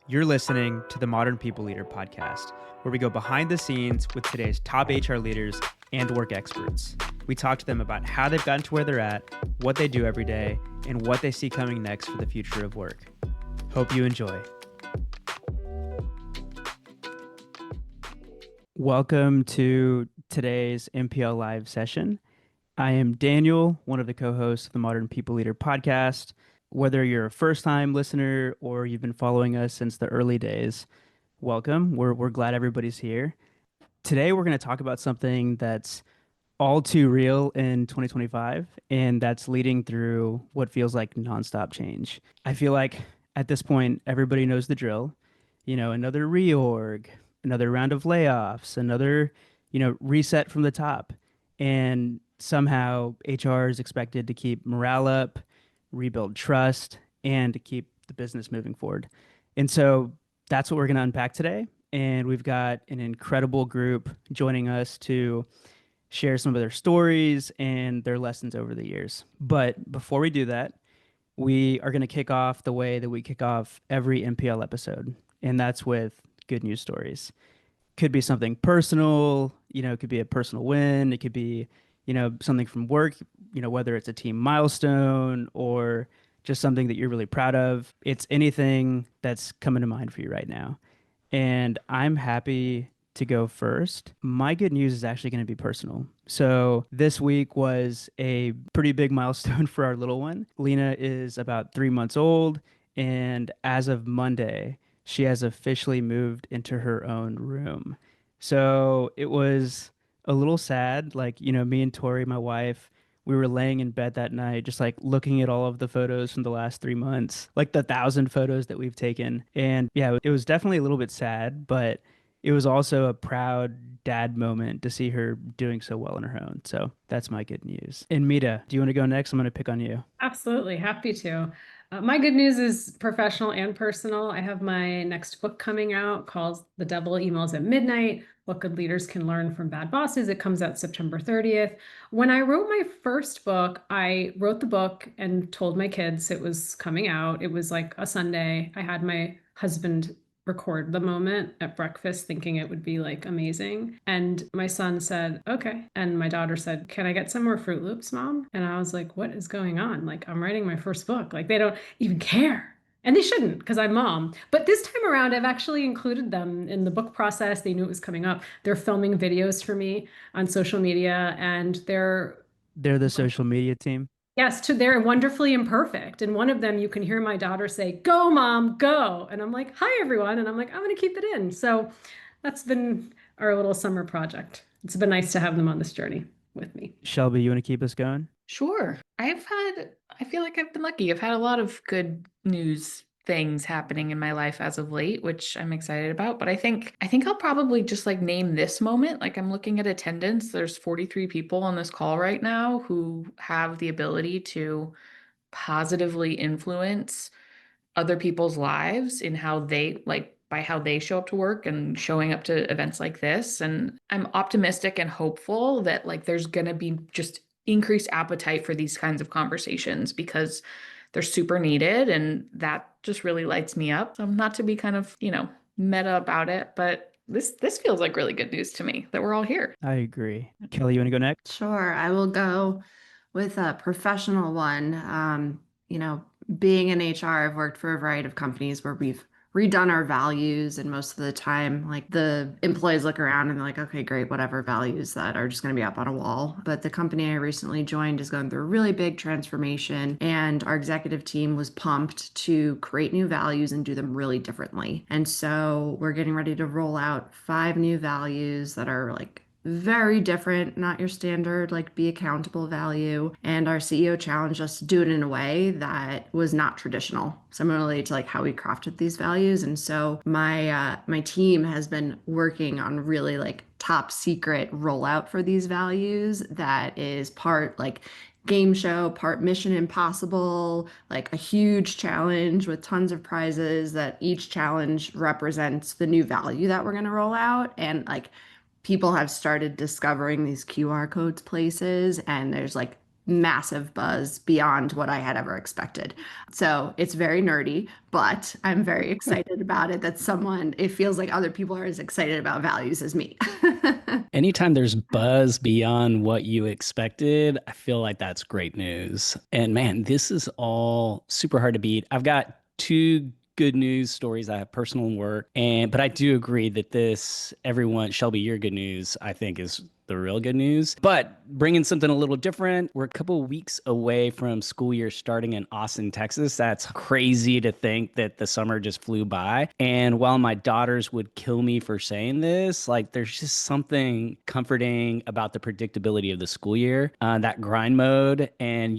You're listening to the Modern People Leader podcast, where we go behind the scenes with today's top HR leaders and work experts. We talk to them about how they've gotten to where they're at, what they do every day, and what they see coming next for the future of work. Hope you enjoy. Welcome to today's MPL Live session. I am Daniel, one of the co-hosts of the Modern People Leader podcast. Whether you're a first-time listener or you've been following us since the early days, welcome. We're glad everybody's here. Today, we're going to talk about something that's all too real in 2025, and that's leading through what feels like nonstop change. I feel like at this point, everybody knows the drill. You know, another reorg, another round of layoffs, another, reset from the top. And somehow HR is expected to keep morale up, rebuild trust, and to keep the business moving forward. And so that's what we're going to unpack today. And we've got an incredible group joining us to share some of their stories and their lessons over the years. But before we do that, we are going to kick off the way that we kick off every MPL episode, and that's with good news stories. Could be something personal, it could be a personal win, it could be, something from work, whether it's a team milestone or just something that you're really proud of. It's anything that's coming to mind for you right now. And I'm happy to go first. My good news is actually going to be personal. So this week was a pretty big milestone for our little one. Lena is about 3 months old, and as of Monday, she has officially moved into her own room. So it was a little sad. Like, me and Tori, my wife, we were laying in bed that night, just like looking at all of the photos from the last 3 months, like the 1,000 photos that we've taken. And yeah, it was definitely a little bit sad, but it was also a proud dad moment to see her doing so well on her own. So that's my good news. And Mita, do you want to go next? I'm going to pick on you. Absolutely. Happy to. My good news is professional and personal. I have my next book coming out called The Devil Emails at Midnight: What Good Leaders Can Learn from Bad Bosses. It comes out September 30th. When I wrote my first book, I wrote the book and told my kids it was coming out. It was like a Sunday. I had my husband record the moment at breakfast thinking it would be like amazing. And my son said, okay. And my daughter said, can I get some more Fruit Loops, Mom? And I was like, what is going on? Like, I'm writing my first book. Like, they don't even care. And they shouldn't, because I'm mom. But this time around, I've actually included them in the book process. They knew it was coming up. They're filming videos for me on social media, and They're the social media team. yes, they're wonderfully imperfect. And one of them, you can hear my daughter say, go, mom, go. And I'm like, hi, everyone. And I'm like, I'm going to keep it in. So that's been our little summer project. It's been nice to have them on this journey with me. Shelby, you want to keep us going? Sure. I feel like I've been lucky. I've had a lot of good news things happening in my life as of late, which I'm excited about. But I think I'll probably just like name this moment. Like, I'm looking at attendance. There's 43 people on this call right now who have the ability to positively influence other people's lives in how they like by how they show up to work and showing up to events like this. And I'm optimistic and hopeful that like there's going to be just increased appetite for these kinds of conversations because they're super needed, and that just really lights me up. Not to be kind of, meta about it, but this feels like really good news to me that we're all here. I agree. Kelly, you want to go next? Sure, I will go with a professional one. Being in HR, I've worked for a variety of companies where we've redone our values, and most of the time, like, the employees look around and they're like, okay, great, whatever values that are just going to be up on a wall. But the company I recently joined is going through a really big transformation, and our executive team was pumped to create new values and do them really differently. And so we're getting ready to roll out 5 new values that are like very different, not your standard, like, be accountable value. And our CEO challenged us to do it in a way that was not traditional, similarly to like how we crafted these values. And so my team has been working on really like top secret rollout for these values that is part like game show, part Mission Impossible, like a huge challenge with tons of prizes that each challenge represents the new value that we're going to roll out. And like, people have started discovering these QR codes places, and there's like massive buzz beyond what I had ever expected. So it's very nerdy, but I'm very excited about it that it feels like other people are as excited about values as me. Anytime there's buzz beyond what you expected, I feel like that's great news. And man, this is all super hard to beat. I've got two good news stories. I have personal and work, but I do agree that Shelby, your good news, I think is the real good news. But bringing something a little different, we're a couple of weeks away from school year starting in Austin, Texas. That's crazy to think that the summer just flew by. And while my daughters would kill me for saying this, like there's just something comforting about the predictability of the school year, that grind mode. And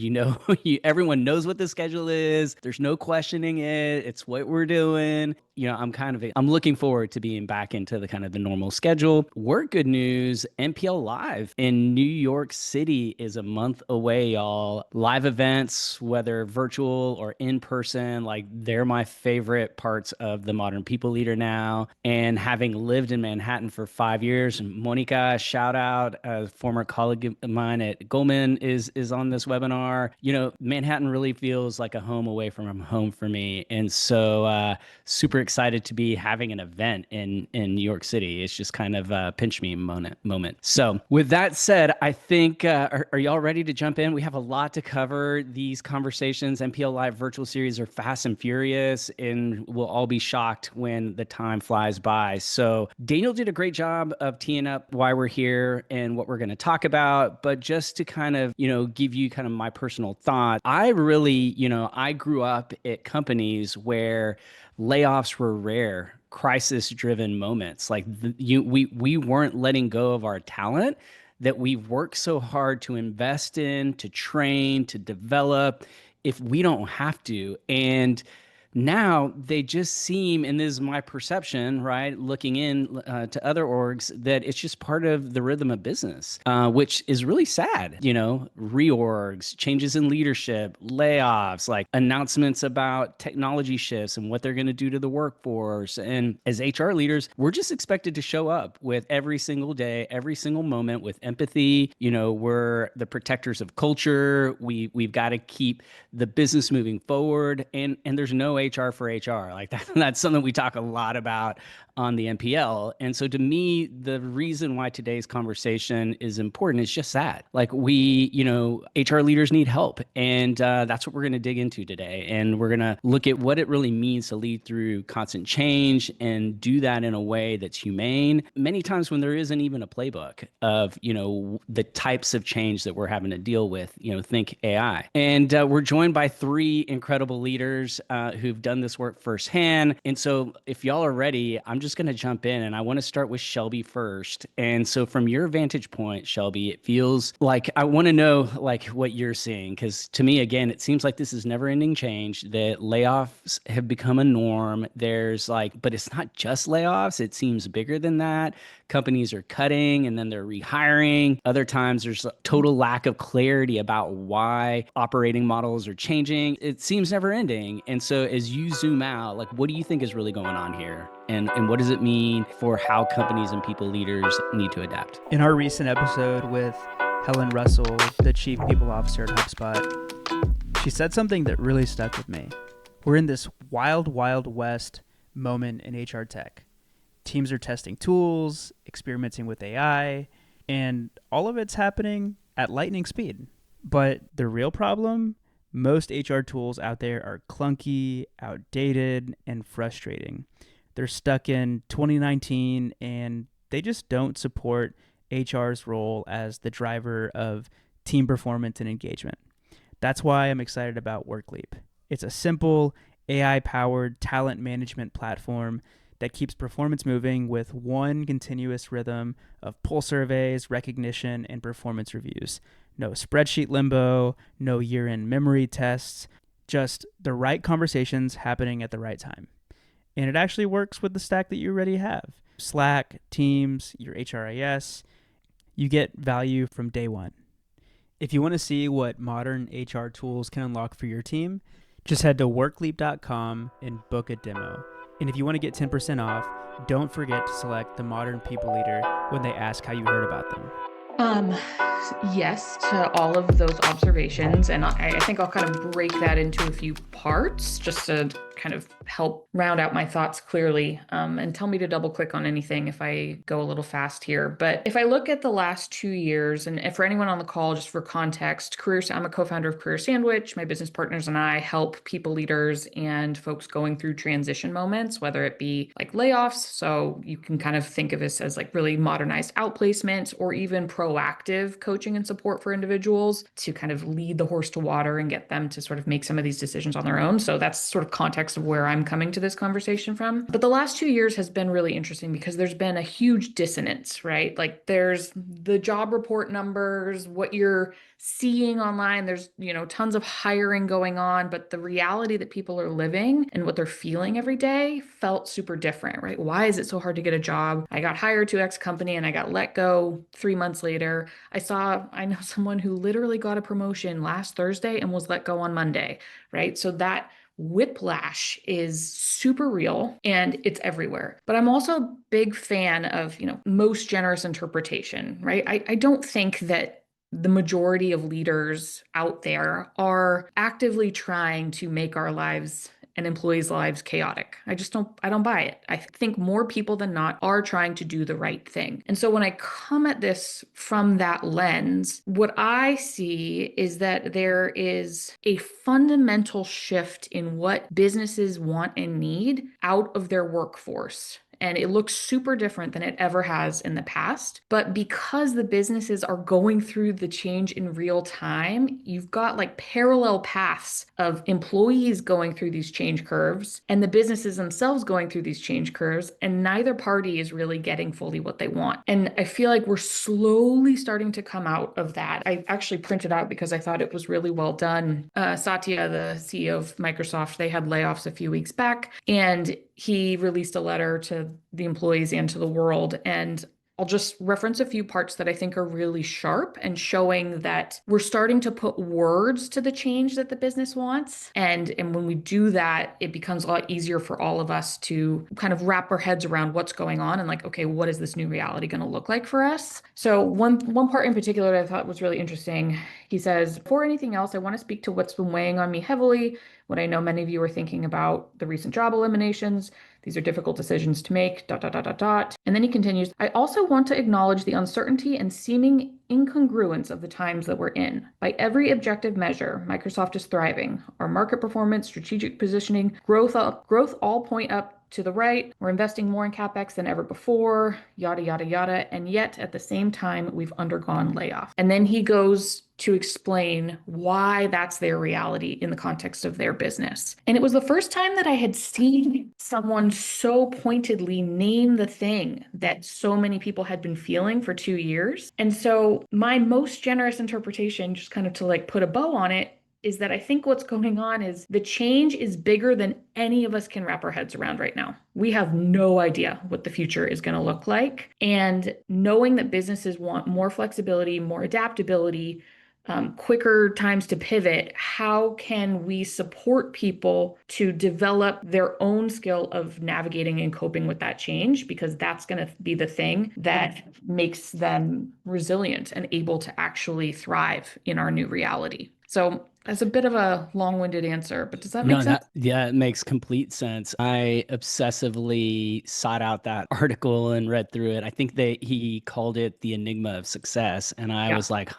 everyone knows what the schedule is. There's no questioning it. It's what we're doing. I'm looking forward to being back into the kind of the normal schedule. Work good news, MPL Live in New York City is a month away, y'all. Live events, whether virtual or in person, like they're my favorite parts of the Modern People Leader now. And having lived in Manhattan for 5 years, Monica, shout out, a former colleague of mine at Goldman is on this webinar. Manhattan really feels like a home away from home for me. And so super excited to be having an event in New York City. It's just kind of a pinch me moment. So with that said, I think, are y'all ready to jump in? We have a lot to cover. These conversations, MPL Live virtual series, are fast and furious, and we'll all be shocked when the time flies by. So Daniel did a great job of teeing up why we're here and what we're going to talk about. But just to kind of, give you kind of my personal thought, I really, I grew up at companies where layoffs were rare, crisis-driven moments. Like we weren't letting go of our talent that we've worked so hard to invest in, to train, to develop, if we don't have to. And now they just seem, and this is my perception, right, looking in to other orgs, that it's just part of the rhythm of business, which is really sad. Reorgs, changes in leadership, layoffs, like announcements about technology shifts and what they're going to do to the workforce. And as HR leaders, we're just expected to show up with every single day, every single moment with empathy. We're the protectors of culture. We've got to keep the business moving forward, and there's no HR for HR. Like that's something we talk a lot about on the MPL. And so to me, the reason why today's conversation is important is just that. Like HR leaders need help. And that's what we're going to dig into today. And we're going to look at what it really means to lead through constant change and do that in a way that's humane. Many times when there isn't even a playbook of, the types of change that we're having to deal with, think AI. And we're joined by three incredible leaders who've done this work firsthand. And so if y'all are ready, I'm just going to jump in, and I want to start with Shelby first. And so from your vantage point, Shelby, it feels like I want to know like what you're seeing, because to me, again, it seems like this is never ending change, that layoffs have become a norm. But it's not just layoffs. It seems bigger than that. Companies are cutting and then they're rehiring. Other times there's a total lack of clarity about why operating models are changing. It seems never ending. And so as you zoom out, like what do you think is really going on here? And what does it mean for how companies and people leaders need to adapt? In our recent episode with Helen Russell, the Chief People Officer at HubSpot, she said something that really stuck with me. We're in this wild, wild west moment in HR tech. Teams are testing tools, experimenting with AI, and all of it's happening at lightning speed. But the real problem, most HR tools out there are clunky, outdated, and frustrating. They're stuck in 2019, and they just don't support HR's role as the driver of team performance and engagement. That's why I'm excited about Workleap. It's a simple, AI-powered talent management platform that keeps performance moving with one continuous rhythm of pull surveys, recognition, and performance reviews. No spreadsheet limbo, no year-end memory tests, just the right conversations happening at the right time. And it actually works with the stack that you already have. Slack, Teams, your HRIS. You get value from day one. If you want to see what modern HR tools can unlock for your team, just head to workleap.com and book a demo. And if you want to get 10% off, don't forget to select the Modern People Leader when they ask how you heard about them. Um, yes to all of those observations. And I think I'll kind of break that into a few parts just to kind of help round out my thoughts clearly, and tell me to double click on anything if I go a little fast here. But if I look at the last 2 years, and for anyone on the call, just for context, I'm a co-founder of Career Sandwich. My business partners and I help people leaders and folks going through transition moments, whether it be like layoffs. So you can kind of think of this as like really modernized outplacement, or even proactive coaching and support for individuals to kind of lead the horse to water and get them to sort of make some of these decisions on their own. So that's sort of context of where I'm coming to this conversation from. But the last 2 years has been really interesting because there's been a huge dissonance, right? Like there's the job report numbers, what you're seeing online, there's, tons of hiring going on, but the reality that people are living and what they're feeling every day felt super different, right? Why is it so hard to get a job? I got hired to X company and I got let go 3 months later. I know someone who literally got a promotion last Thursday and was let go on Monday, right? So that whiplash is super real and it's everywhere. But I'm also a big fan of, most generous interpretation, right? I don't think that the majority of leaders out there are actively trying to make our lives and employees' lives chaotic. I don't buy it. I think more people than not are trying to do the right thing. And so when I come at this from that lens, what I see is that there is a fundamental shift in what businesses want and need out of their workforce. And it looks super different than it ever has in the past. But because the businesses are going through the change in real time, you've got like parallel paths of employees going through these change curves and the businesses themselves going through these change curves, and neither party is really getting fully what they want. And I feel like we're slowly starting to come out of that. I actually printed out because I thought it was really well done. Satya, the CEO of Microsoft, they had layoffs a few weeks back, and he released a letter to the employees and to the world. And I'll just reference a few parts that I think are really sharp and showing that we're starting to put words to the change that the business wants. And when we do that, it becomes a lot easier for all of us to kind of wrap our heads around what's going on and like, okay, what is this new reality going to look like for us? So one part in particular that I thought was really interesting, he says, before anything else, I want to speak to what's been weighing on me heavily. What I know many of you are thinking about, the recent job eliminations. These are difficult decisions to make, ... And then he continues, I also want to acknowledge the uncertainty and seeming incongruence of the times that we're in. By every objective measure, Microsoft is thriving. Our market performance, strategic positioning, growth all point up to the right. We're investing more in CapEx than ever before, yada, yada, yada. And yet at the same time, we've undergone layoff. And then he goes to explain why that's their reality in the context of their business. And it was the first time that I had seen someone so pointedly name the thing that so many people had been feeling for 2 years. And so my most generous interpretation, just kind of to like put a bow on it, is that I think what's going on is the change is bigger than any of us can wrap our heads around right now. We have no idea what the future is going to look like. And knowing that businesses want more flexibility, more adaptability, quicker times to pivot, how can we support people to develop their own skill of navigating and coping with that change? Because that's going to be the thing that makes them resilient and able to actually thrive in our new reality. So that's a bit of a long-winded answer, but does that make sense? Yeah, it makes complete sense. I obsessively sought out that article and read through it. I think he called it the enigma of success. And I was like,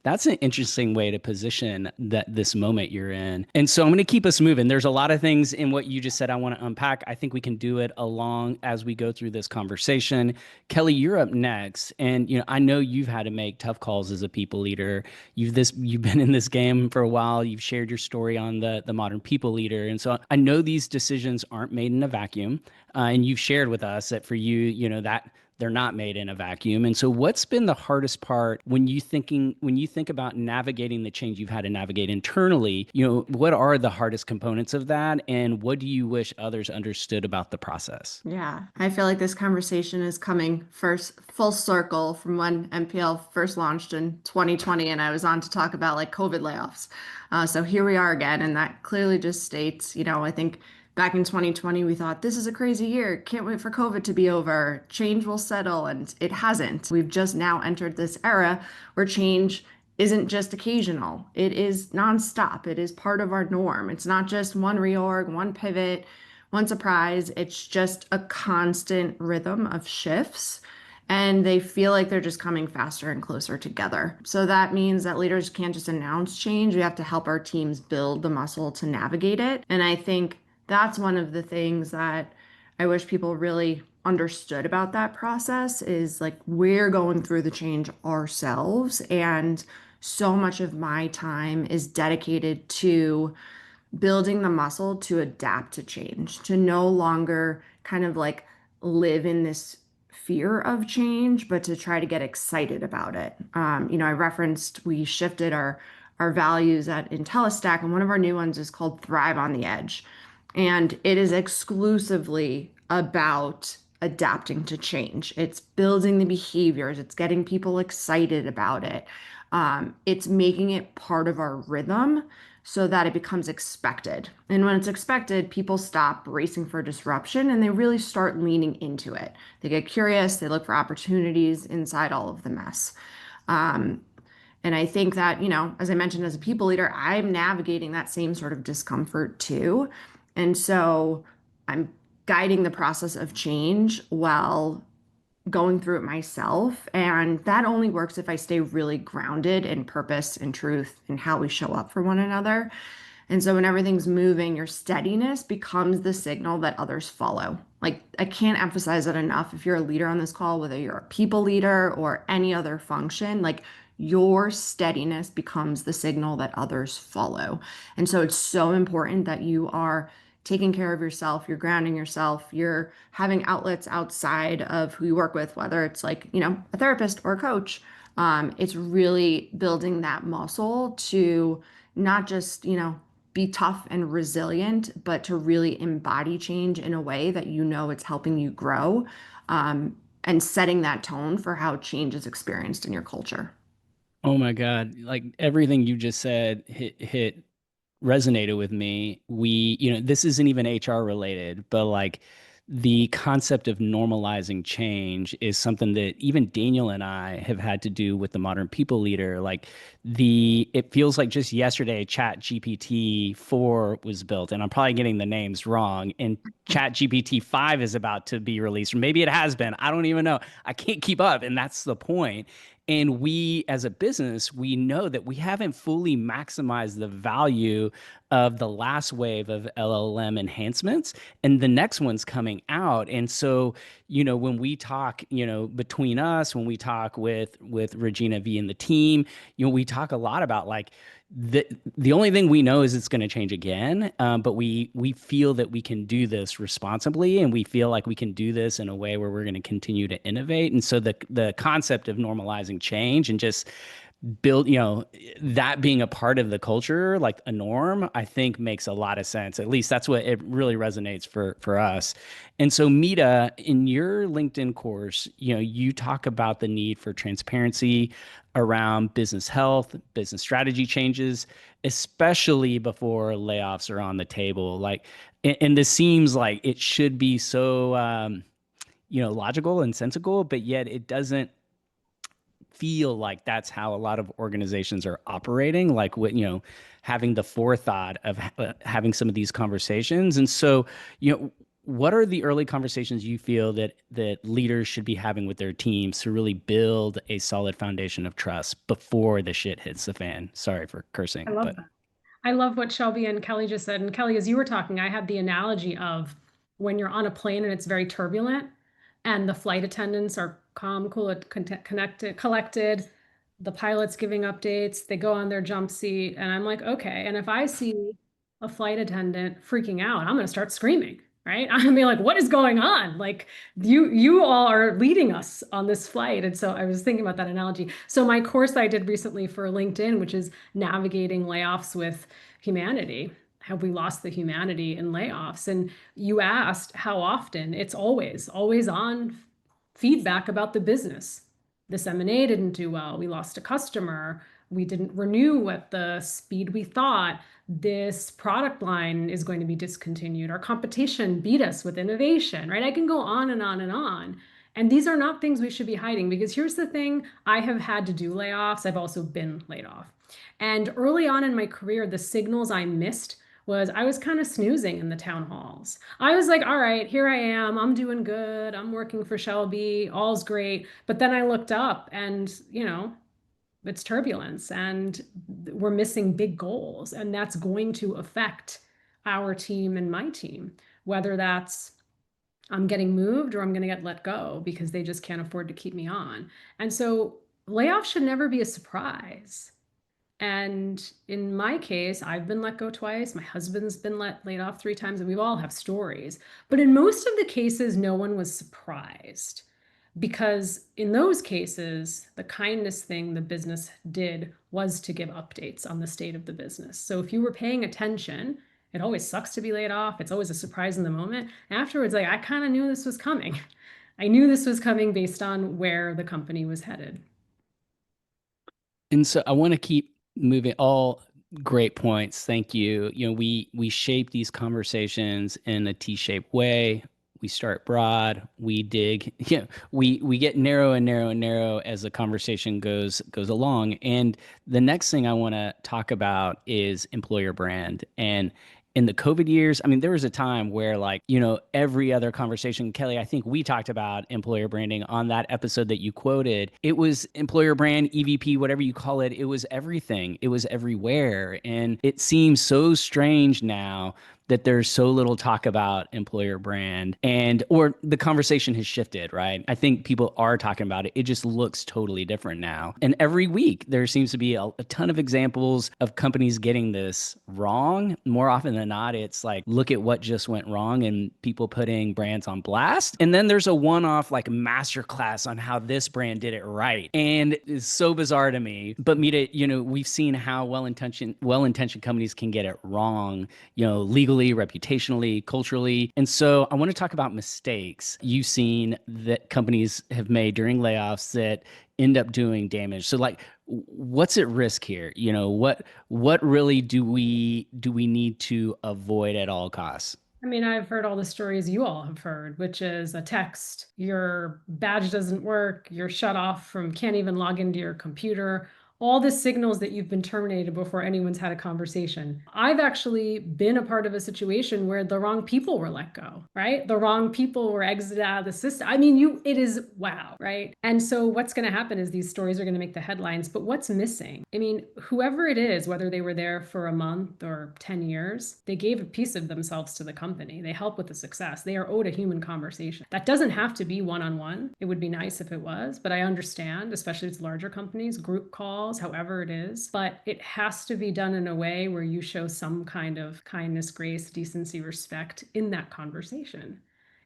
that's an interesting way to position this moment you're in. And so I'm going to keep us moving. There's a lot of things in what you just said I want to unpack. I think we can do it along as we go through this conversation. Kelly, you're up next. And, I know you've had to make tough calls as a people leader. You've been in this game for a while. You've shared your story on the modern people leader. And so I know these decisions aren't made in a vacuum. And you've shared with us that for you, that they're not made in a vacuum. And so what's been the hardest part when you think about navigating the change you've had to navigate internally? What are the hardest components of that? And what do you wish others understood about the process? Yeah, I feel like this conversation is coming first full circle from when MPL first launched in 2020, and I was on to talk about like COVID layoffs. So here we are again, and that clearly just states, I think Back in 2020, we thought this is a crazy year. Can't wait for COVID to be over. Change will settle, and it hasn't. We've just now entered this era where change isn't just occasional. It is nonstop. It is part of our norm. It's not just one reorg, one pivot, one surprise. It's just a constant rhythm of shifts. And they feel like they're just coming faster and closer together. So that means that leaders can't just announce change. We have to help our teams build the muscle to navigate it. And I think that's one of the things that I wish people really understood about that process is like we're going through the change ourselves. And so much of my time is dedicated to building the muscle to adapt to change, to no longer kind of like live in this fear of change, but to try to get excited about it. I referenced we shifted our values at IntelliStack, and one of our new ones is called Thrive on the Edge. And it is exclusively about adapting to change. It's building the behaviors, it's getting people excited about it. It's making it part of our rhythm so that it becomes expected. And when it's expected, people stop racing for disruption and they really start leaning into it. They get curious, they look for opportunities inside all of the mess. And I think that, as I mentioned, as a people leader, I'm navigating that same sort of discomfort too. And so I'm guiding the process of change while going through it myself. And that only works if I stay really grounded in purpose and truth and how we show up for one another. And so when everything's moving, your steadiness becomes the signal that others follow. Like, I can't emphasize it enough. If you're a leader on this call, whether you're a people leader or any other function, like your steadiness becomes the signal that others follow. And so it's so important that you are taking care of yourself, you're grounding yourself, you're having outlets outside of who you work with, whether it's like, a therapist or a coach. It's really building that muscle to not just, be tough and resilient, but to really embody change in a way that it's helping you grow, and setting that tone for how change is experienced in your culture. Oh my God. Like everything you just said hit resonated with me. This isn't even HR related, but like the concept of normalizing change is something that even Daniel and I have had to do with the modern people leader. Like it feels like just yesterday, Chat GPT 4 was built, and I'm probably getting the names wrong. And Chat GPT 5 is about to be released, or maybe it has been. I don't even know. I can't keep up. And that's the point. And we, as a business, we know that we haven't fully maximized the value of the last wave of LLM enhancements, and the next one's coming out. And so, when we talk, between us, when we talk with Regina V and the team, we talk a lot about like the only thing we know is it's going to change again, but we feel that we can do this responsibly, and we feel like we can do this in a way where we're going to continue to innovate. And so the concept of normalizing change and just build, that being a part of the culture, like a norm, I think makes a lot of sense. At least that's what it really resonates for us. And so Mita, in your LinkedIn course, you talk about the need for transparency around business health, business strategy changes, especially before layoffs are on the table. Like, and this seems like it should be so, logical and sensible, but yet it doesn't feel like that's how a lot of organizations are operating, like with, having the forethought of having some of these conversations. And so, what are the early conversations you feel that leaders should be having with their teams to really build a solid foundation of trust before the shit hits the fan? Sorry for cursing. I love that. I love what Shelby and Kelly just said. And Kelly, as you were talking, I had the analogy of when you're on a plane and it's very turbulent and the flight attendants are calm, cool, collected, the pilot's giving updates, they go on their jump seat, and I'm like, okay. And if I see a flight attendant freaking out, I'm going to start screaming, right? I'm going to be like, what is going on? Like you all are leading us on this flight. And so I was thinking about that analogy. So my course I did recently for LinkedIn, which is navigating layoffs with humanity. Have we lost the humanity in layoffs? And you asked how often. It's always on feedback about the business. This M&A didn't do well. We lost a customer. we didn't renew at the speed we thought. This product line is going to be discontinued. Our competition beat us with innovation, right? I can go on and on and on. And these are not things we should be hiding, because here's the thing, I have had to do layoffs. I've also been laid off. And early on in my career, the signals I missed was I was kind of snoozing in the town halls. I was like, all right, here I am. I'm doing good. I'm working for Shelby. All's great. But then I looked up and, it's turbulence and we're missing big goals. And that's going to affect our team and my team, whether that's I'm getting moved or I'm going to get let go because they just can't afford to keep me on. And so layoffs should never be a surprise. And in my case, I've been let go twice. My husband's been laid off 3 times, and we all have stories. But in most of the cases, no one was surprised, because in those cases, the kindness thing the business did was to give updates on the state of the business. So if you were paying attention, it always sucks to be laid off. It's always a surprise in the moment. Afterwards, like, I kind of knew this was coming. I knew this was coming based on where the company was headed. And so I want to keep moving. All great points. Thank you. We shape these conversations in a T-shaped way. We start broad, we dig, we get narrow and narrow and narrow as the conversation goes along. And the next thing I want to talk about is employer brand. And in the COVID years, I mean, there was a time where, like, every other conversation, Kelly, I think we talked about employer branding on that episode that you quoted. It was employer brand, EVP, whatever you call it. It was everything. It was everywhere. And it seems so strange now that there's so little talk about employer brand, or the conversation has shifted, right? I think people are talking about it. It just looks totally different now. And every week there seems to be a ton of examples of companies getting this wrong. More often than not, it's like, look at what just went wrong, and people putting brands on blast. And then there's a one-off like masterclass on how this brand did it right. And it's so bizarre to me. But Mita, we've seen how well-intentioned companies can get it wrong, legally, reputationally, culturally. And so I want to talk about mistakes you've seen that companies have made during layoffs that end up doing damage. So, like, what's at risk here? What really do we need to avoid at all costs? I mean, I've heard all the stories you all have heard, which is a text, your badge doesn't work, you're shut off from, can't even log into your computer. All the signals that you've been terminated before anyone's had a conversation. I've actually been a part of a situation where the wrong people were let go, right? The wrong people were exited out of the system. I mean, it is wow, right? And so what's going to happen is these stories are going to make the headlines, but what's missing? I mean, whoever it is, whether they were there for a month or 10 years, they gave a piece of themselves to the company. They helped with the success. They are owed a human conversation. That doesn't have to be one-on-one. It would be nice if it was, but I understand, especially with larger companies, group calls, however it is, but it has to be done in a way where you show some kind of kindness, grace, decency, respect in that conversation.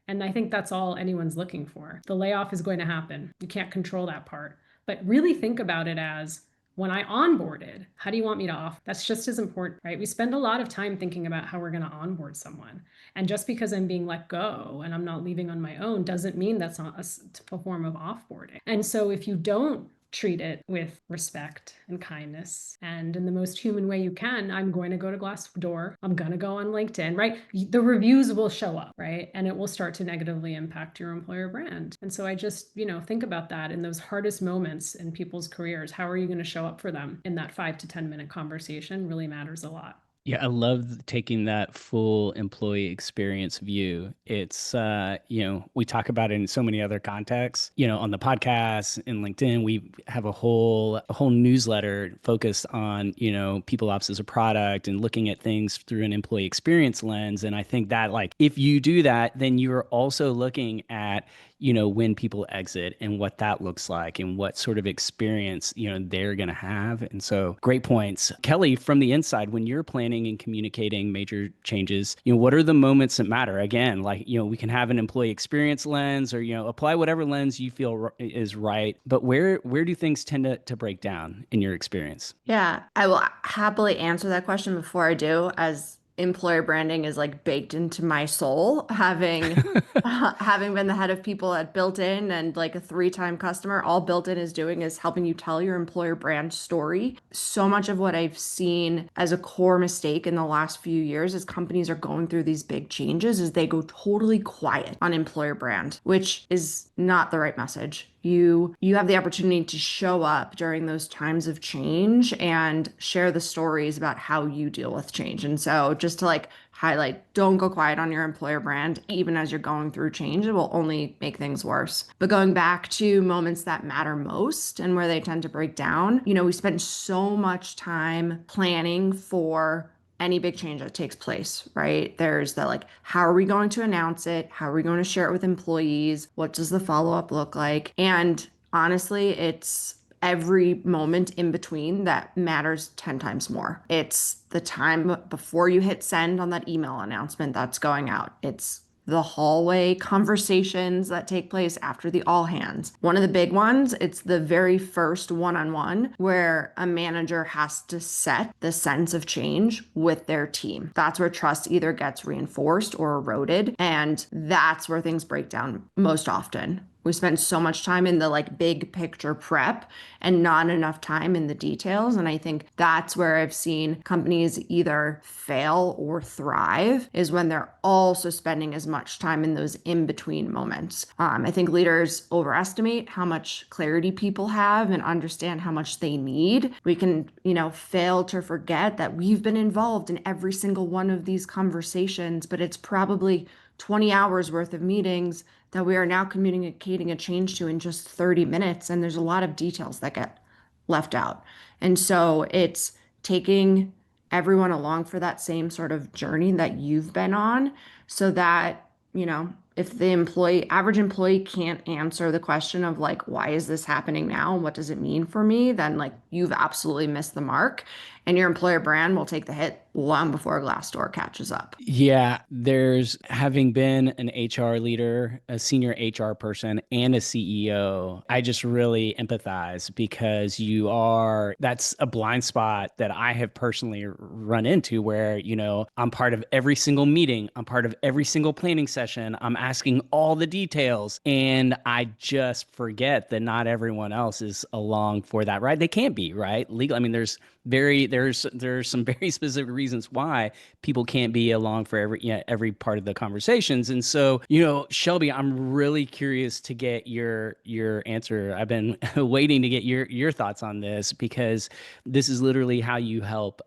And I think that's all anyone's looking for. The layoff is going to happen. You can't control that part, but really think about it as, when I onboarded, how do you want me to off? That's just as important, right? We spend a lot of time thinking about how we're going to onboard someone. And just because I'm being let go and I'm not leaving on my own doesn't mean that's not a form of offboarding. And so if you don't treat it with respect and kindness and in the most human way you can, I'm going to go to Glassdoor, I'm going to go on LinkedIn, right? The reviews will show up, right? And it will start to negatively impact your employer brand. And so I just, think about that in those hardest moments in people's careers. How are you going to show up for them in that 5 to 10 minute conversation really matters a lot. Yeah, I love taking that full employee experience view. It's, we talk about it in so many other contexts, on the podcast, in LinkedIn, we have a whole newsletter focused on, people ops as a product and looking at things through an employee experience lens. And I think that, like, if you do that, then you're also looking at, when people exit and what that looks like and what sort of experience, they're going to have. And so great points. Kelly, from the inside, when you're planning and communicating major changes, what are the moments that matter? Again, like, we can have an employee experience lens or, apply whatever lens you feel is right. But where do things tend to break down in your experience? Yeah, I will happily answer that question. Before I do, as employer branding is like baked into my soul, having having been the head of people at Built-in and like a 3-time customer. All Built-In is doing is helping you tell your employer brand story. So much of what I've seen as a core mistake in the last few years as companies are going through these big changes is they go totally quiet on employer brand, which is not the right message. You have the opportunity to show up during those times of change and share the stories about how you deal with change. And so just to like highlight, don't go quiet on your employer brand, even as you're going through change. It will only make things worse. But going back to moments that matter most and where they tend to break down, we spend so much time planning for any big change that takes place, right? There's the like, how are we going to announce it? How are we going to share it with employees? What does the follow-up look like? And honestly, it's every moment in between that matters 10 times more. It's the time before you hit send on that email announcement that's going out. It's the hallway conversations that take place after the all hands. One of the big ones, it's the very first one-on-one where a manager has to set the sense of change with their team. That's where trust either gets reinforced or eroded. And that's where things break down most often. We spend so much time in the like big picture prep and not enough time in the details. And I think that's where I've seen companies either fail or thrive is when they're also spending as much time in those in-between moments. I think leaders overestimate how much clarity people have and understand how much they need. We can, fail to forget that we've been involved in every single one of these conversations, but it's probably 20 hours worth of meetings that we are now communicating a change to in just 30 minutes. And there's a lot of details that get left out. And so it's taking everyone along for that same sort of journey that you've been on so that, if the average employee can't answer the question of like, why is this happening now? And what does it mean for me? Then like you've absolutely missed the mark and your employer brand will take the hit long before Glassdoor catches up. Yeah, there's having been an HR leader, a senior HR person, and a CEO, I just really empathize because that's a blind spot that I have personally run into where, I'm part of every single meeting, I'm part of every single planning session, I'm asking all the details, and I just forget that not everyone else is along for that ride. They can't be, right? Legal. I mean, there's some very specific reasons why people can't be along for every part of the conversations. And so, Shelby, I'm really curious to get your answer. I've been waiting to get your thoughts on this because this is literally how you help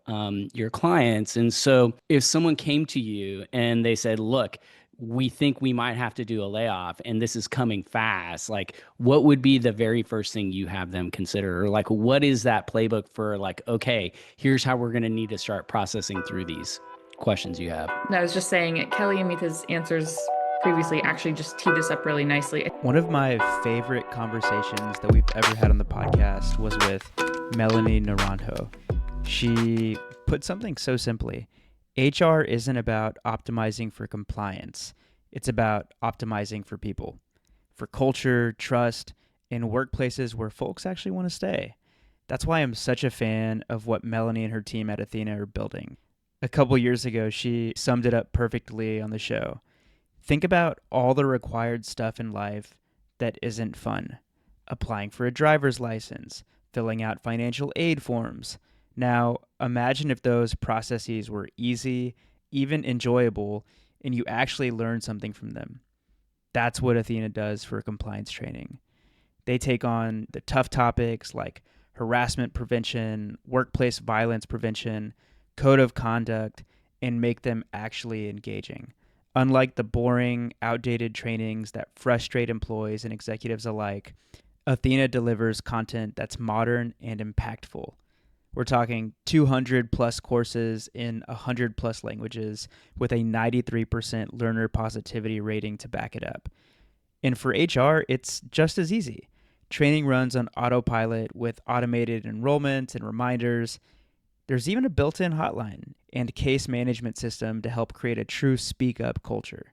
your clients. And so if someone came to you and they said, look, we think we might have to do a layoff and this is coming fast, like what would be the very first thing you have them consider? Or like, what is that playbook for like, okay, here's how we're going to need to start processing through these questions you have? I was just saying Kelly and Mita's answers previously actually just tee this up really nicely. One of my favorite conversations that we've ever had on the podcast was with Melanie Naranjo. She put something so simply. HR isn't about optimizing for compliance. It's about optimizing for people, for culture, trust, and workplaces where folks actually want to stay. That's why I'm such a fan of what Melanie and her team at Ethena are building. A couple years ago, she summed it up perfectly on the show. Think about all the required stuff in life that isn't fun. Applying for a driver's license, filling out financial aid forms. Now, imagine if those processes were easy, even enjoyable, and you actually learned something from them. That's what Ethena does for compliance training. They take on the tough topics like harassment prevention, workplace violence prevention, code of conduct, and make them actually engaging. Unlike the boring, outdated trainings that frustrate employees and executives alike, Ethena delivers content that's modern and impactful. We're talking 200 plus courses in 100 plus languages with a 93% learner positivity rating to back it up. And for HR, it's just as easy. Training runs on autopilot with automated enrollment and reminders. There's even a built-in hotline and case management system to help create a true speak-up culture.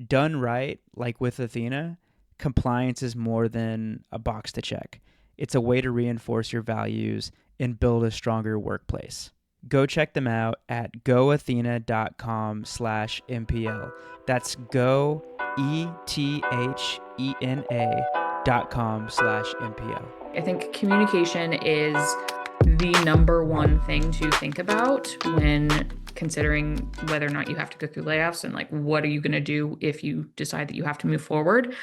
Done right, like with Ethena, compliance is more than a box to check. It's a way to reinforce your values and build a stronger workplace. go check them out at goathena.com/MPL. That's go, ETHENA.com/MPL. I think communication is the number one thing to think about when considering whether or not you have to go through layoffs and like what are you going to do if you decide that you have to move forward.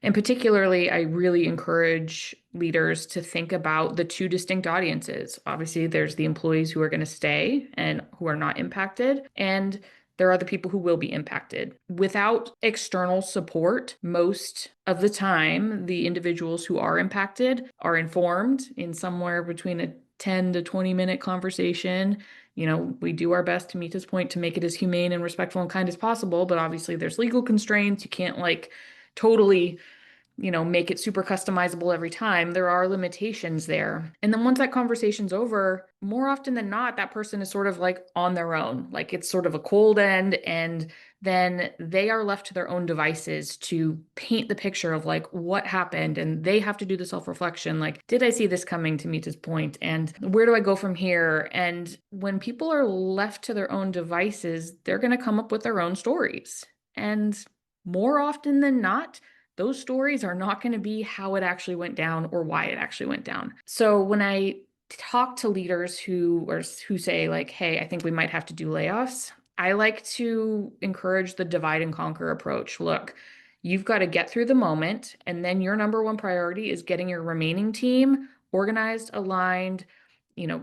And particularly, I really encourage leaders to think about the two distinct audiences. Obviously, there's the employees who are going to stay and who are not impacted, and there are the people who will be impacted. Without external support, most of the time, the individuals who are impacted are informed in somewhere between a 10 to 20-minute conversation. You know, we do our best, to Mita's point, to make it as humane and respectful and kind as possible, but obviously there's legal constraints. You can't like totally, make it super customizable every time. There are limitations there. And then once that conversation's over, more often than not, that person is sort of like on their own. Like it's sort of a cold end, and then they are left to their own devices to paint the picture of like what happened, and they have to do the self-reflection. Like, did I see this coming, to Mita's point? And where do I go from here? And when people are left to their own devices, they're going to come up with their own stories. And more often than not, those stories are not going to be how it actually went down or why it actually went down. So when I talk to leaders who say like, hey, I think we might have to do layoffs, I like to encourage the divide and conquer approach. Look, you've got to get through the moment, and then your number one priority is getting your remaining team organized, aligned,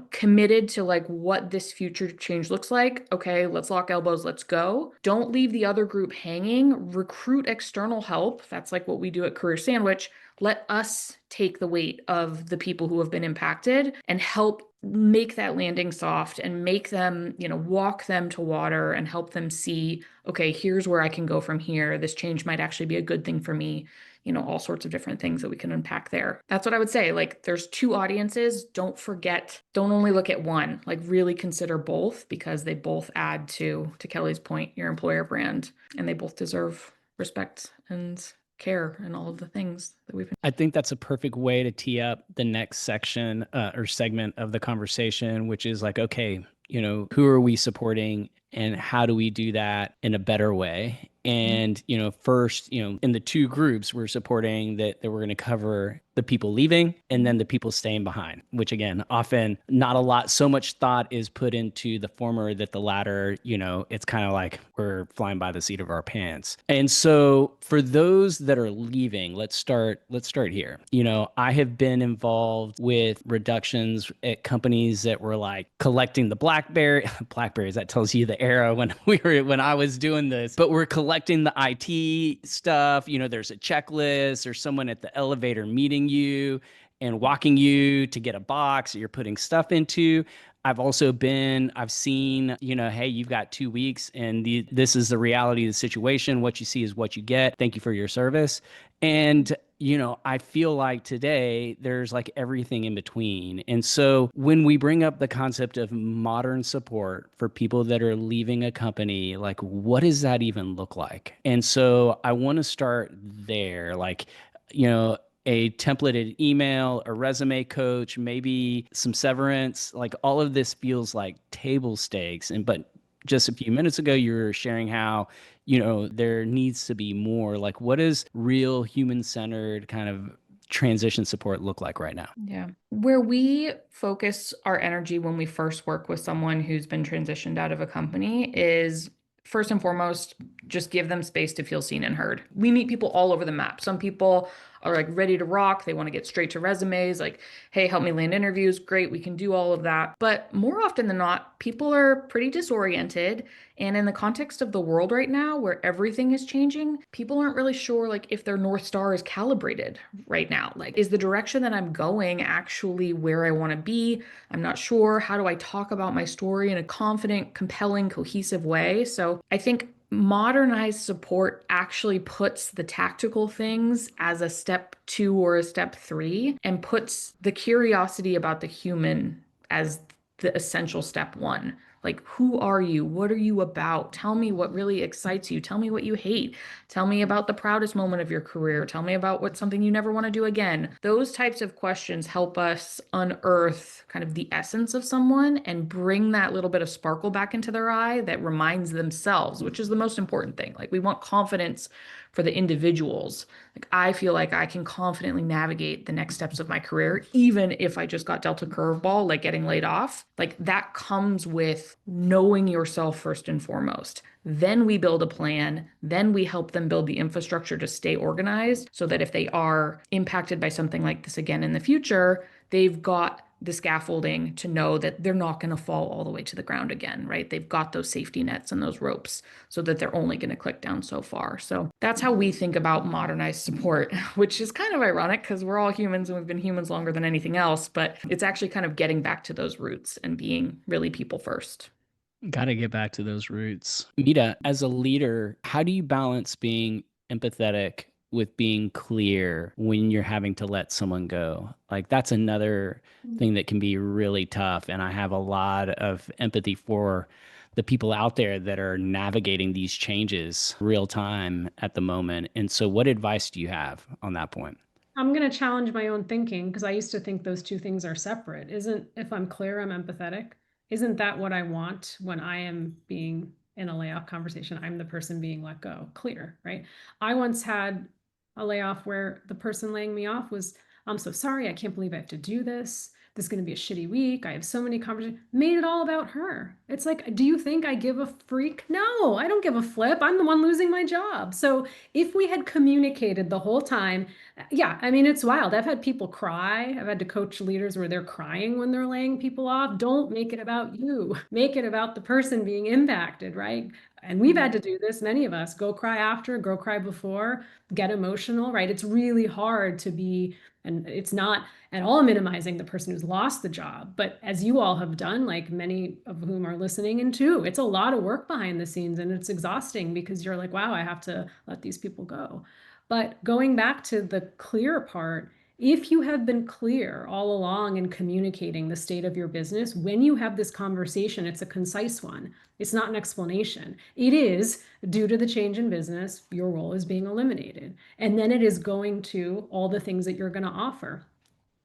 committed to like what this future change looks like. Okay, let's lock elbows, let's go. Don't leave the other group hanging. Recruit external help. That's like what we do at Career Sandwich. Let us take the weight of the people who have been impacted and help make that landing soft and make them, walk them to water and help them see, okay, here's where I can go from here. This change might actually be a good thing for me. All sorts of different things that we can unpack there. That's what I would say. Like, there's two audiences. Don't only look at one, like really consider both, because they both add to Kelly's point, your employer brand, and they both deserve respect and care and all of the things that we've been. I think that's a perfect way to tee up the next section or segment of the conversation, which is like, okay, who are we supporting and how do we do that in a better way? And, first, in the two groups, we're supporting that we're going to cover the people leaving and then the people staying behind, which again, often not a lot, so much thought is put into the former that the latter, it's kind of like we're flying by the seat of our pants. And so for those that are leaving, let's start here. I have been involved with reductions at companies that were like collecting the Blackberries. That tells you the era when I was doing this, but we're collecting the IT stuff. There's a checklist or someone at the elevator meeting you and walking you to get a box that you're putting stuff into. I've seen, hey, you've got 2 weeks and this is the reality of the situation. What you see is what you get. Thank you for your service. And, I feel like today there's like everything in between. And so when we bring up the concept of modern support for people that are leaving a company, like what does that even look like? And so I want to start there, like, a templated email, a resume coach, maybe some severance, like all of this feels like table stakes. But just a few minutes ago, you were sharing how, there needs to be more. Like, what does real human-centered kind of transition support look like right now? Yeah. Where we focus our energy when we first work with someone who's been transitioned out of a company is, first and foremost, just give them space to feel seen and heard. We meet people all over the map. Some people are like ready to rock. They want to get straight to resumes, like, hey, help me land interviews. Great, we can do all of that. But more often than not, people are pretty disoriented. And in the context of the world right now, where everything is changing, people aren't really sure like if their North Star is calibrated right now. Like, is the direction that I'm going actually where I want to be? I'm not sure. How do I talk about my story in a confident, compelling, cohesive way? So I think modernized support actually puts the tactical things as a step 2 or a step 3 and puts the curiosity about the human as the essential step 1. Like, who are you? What are you about? Tell me what really excites you. Tell me what you hate. Tell me about the proudest moment of your career. Tell me about what's something you never want to do again. Those types of questions help us unearth kind of the essence of someone and bring that little bit of sparkle back into their eye that reminds themselves, which is the most important thing. Like, we want confidence for the individuals. Like, I feel like I can confidently navigate the next steps of my career, even if I just got dealt a curveball, like getting laid off. Like, that comes with knowing yourself first and foremost. Then we build a plan. Then we help them build the infrastructure to stay organized so that if they are impacted by something like this again in the future, they've got the scaffolding to know that they're not going to fall all the way to the ground again, right? They've got those safety nets and those ropes so that they're only going to click down so far. So that's how we think about modernized support, which is kind of ironic because we're all humans and we've been humans longer than anything else, but it's actually kind of getting back to those roots and being really people first. Got to get back to those roots. Mita, as a leader, how do you balance being empathetic with being clear when you're having to let someone go? Like, that's another thing that can be really tough. And I have a lot of empathy for the people out there that are navigating these changes real time at the moment. And so what advice do you have on that point? I'm going to challenge my own thinking because I used to think those two things are separate. Isn't, if I'm clear, I'm empathetic? Isn't that what I want when I am being in a layoff conversation? I'm the person being let go. Clear, right? I once had a layoff where the person laying me off was, I'm so sorry. I can't believe I have to do this. This is going to be a shitty week. I have so many conversations. Made it all about her. It's like, do you think I give a freak? No, I don't give a flip. I'm the one losing my job. So if we had communicated the whole time, yeah, I mean, it's wild. I've had people cry. I've had to coach leaders where they're crying when they're laying people off. Don't make it about you. Make it about the person being impacted, right? And we've had to do this, many of us, go cry after, go cry before, get emotional, right? It's really hard to be, and it's not at all minimizing the person who's lost the job. But as you all have done, like many of whom are listening in too, it's a lot of work behind the scenes and it's exhausting because you're like, wow, I have to let these people go. But going back to the clear part, if you have been clear all along in communicating the state of your business, when you have this conversation, it's a concise one. It's not an explanation. It is, due to the change in business, your role is being eliminated. And then it is going to all the things that you're going to offer.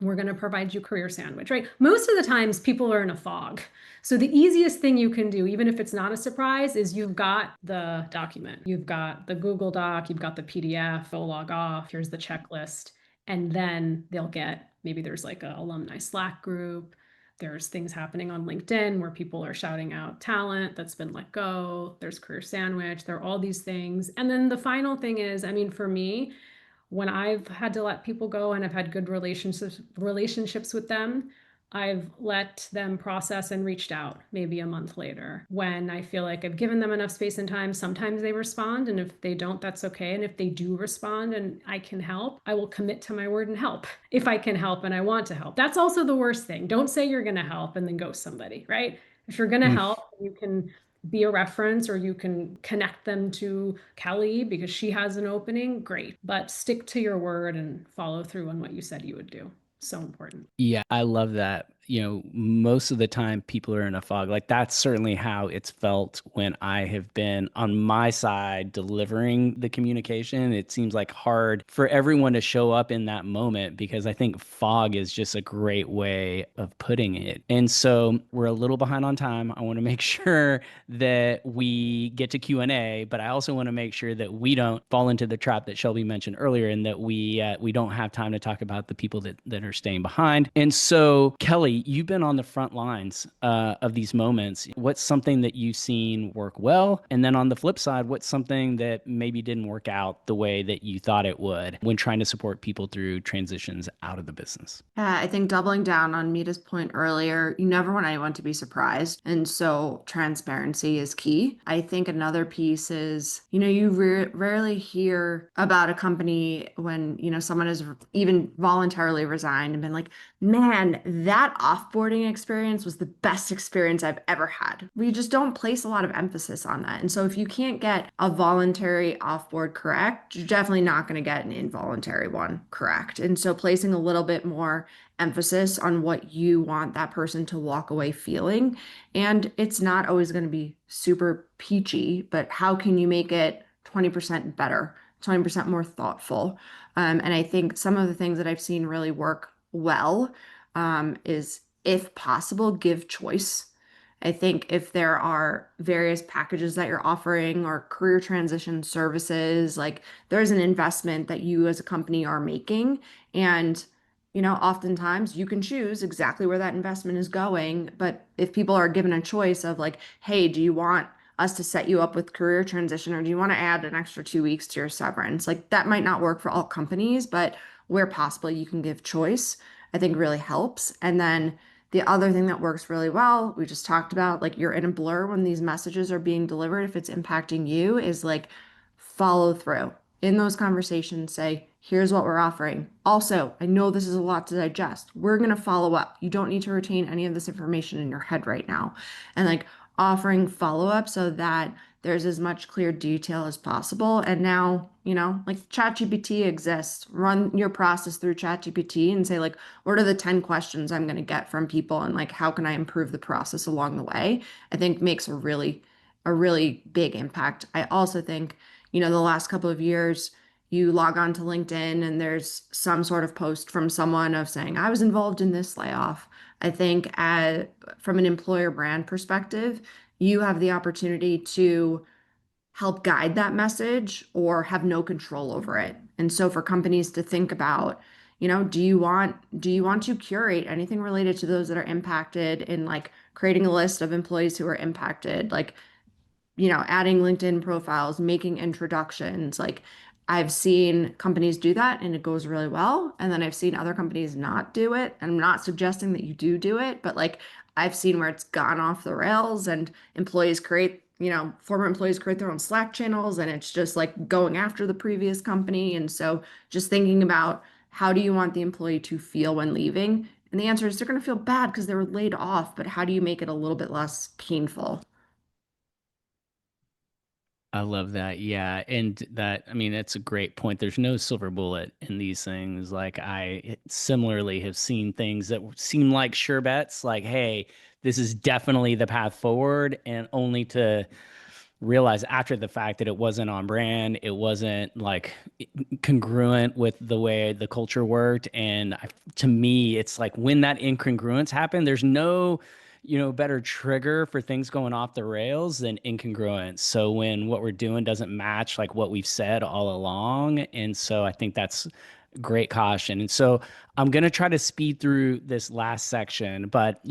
We're going to provide you career sandwich, right? Most of the times people are in a fog. So the easiest thing you can do, even if it's not a surprise, is you've got the document, you've got the Google Doc, you've got the PDF, go log off, here's the checklist. And then they'll get, maybe there's like a alumni Slack group. There's things happening on LinkedIn where people are shouting out talent that's been let go. There's career sandwich. There are all these things. And then the final thing is, I mean, for me, when I've had to let people go and I've had good relationships with them, I've let them process and reached out maybe a month later. When I feel like I've given them enough space and time, sometimes they respond. And if they don't, that's okay. And if they do respond and I can help, I will commit to my word and help if I can help and I want to help. That's also the worst thing. Don't say you're going to help and then ghost somebody, right? If you're going to help, you can be a reference or you can connect them to Kelly because she has an opening, great. But stick to your word and follow through on what you said you would do. So important. Yeah, I love that. You know, most of the time people are in a fog. Like, that's certainly how it's felt when I have been on my side delivering the communication. It seems like hard for everyone to show up in that moment because I think fog is just a great way of putting it. And so we're a little behind on time. I want to make sure that we get to Q&A, but I also want to make sure that we don't fall into the trap that Shelby mentioned earlier and that we don't have time to talk about the people that are staying behind. And so, Kelly, you've been on the front lines of these moments. What's something that you've seen work well? And then on the flip side, what's something that maybe didn't work out the way that you thought it would when trying to support people through transitions out of the business? Yeah, I think doubling down on Mita's point earlier, you never want anyone to be surprised. And so transparency is key. I think another piece is, you rarely hear about a company when, someone has even voluntarily resigned and been like, man, that offboarding experience was the best experience I've ever had. We just don't place a lot of emphasis on that. And so if you can't get a voluntary offboard correct, you're definitely not going to get an involuntary one correct. And so placing a little bit more emphasis on what you want that person to walk away feeling. And it's not always going to be super peachy, but how can you make it 20% better, 20% more thoughtful? And I think some of the things that I've seen really work well is, if possible, give choice. I think if there are various packages that you're offering or career transition services, like there's an investment that you as a company are making. And, oftentimes you can choose exactly where that investment is going. But if people are given a choice of like, hey, do you want us to set you up with career transition, or do you want to add an extra 2 weeks to your severance? Like that might not work for all companies, but where possible, you can give choice. I think really helps. And then the other thing that works really well, we just talked about, like you're in a blur when these messages are being delivered, if it's impacting you, is like follow through in those conversations. Say, here's what we're offering. Also, I know this is a lot to digest. We're going to follow up. You don't need to retain any of this information in your head right now. And like offering follow up so that there's as much clear detail as possible. And now, like ChatGPT exists. Run your process through ChatGPT and say, like, what are the 10 questions I'm going to get from people? And like, how can I improve the process along the way? I think makes a really big impact. I also think, the last couple of years, you log on to LinkedIn and there's some sort of post from someone of saying, I was involved in this layoff. I think from an employer brand perspective, you have the opportunity to help guide that message or have no control over it. And so for companies to think about, do you want to curate anything related to those that are impacted, in like creating a list of employees who are impacted, like adding LinkedIn profiles, making introductions. Like I've seen companies do that and it goes really well. And then I've seen other companies not do it. And I'm not suggesting that you do it, but like I've seen where it's gone off the rails and former employees create their own Slack channels, and it's just like going after the previous company. And so just thinking about, how do you want the employee to feel when leaving? And the answer is they're going to feel bad because they were laid off, but how do you make it a little bit less painful? I love that. Yeah. And that, I mean, that's a great point. There's no silver bullet in these things. Like, I similarly have seen things that seem like sure bets, like, hey, this is definitely the path forward, and only to realize after the fact that it wasn't on brand. It wasn't like congruent with the way the culture worked. And to me, it's like when that incongruence happened, there's no, better trigger for things going off the rails than incongruence. So when what we're doing doesn't match like what we've said all along. And so I think that's great caution. And so I'm going to try to speed through this last section, but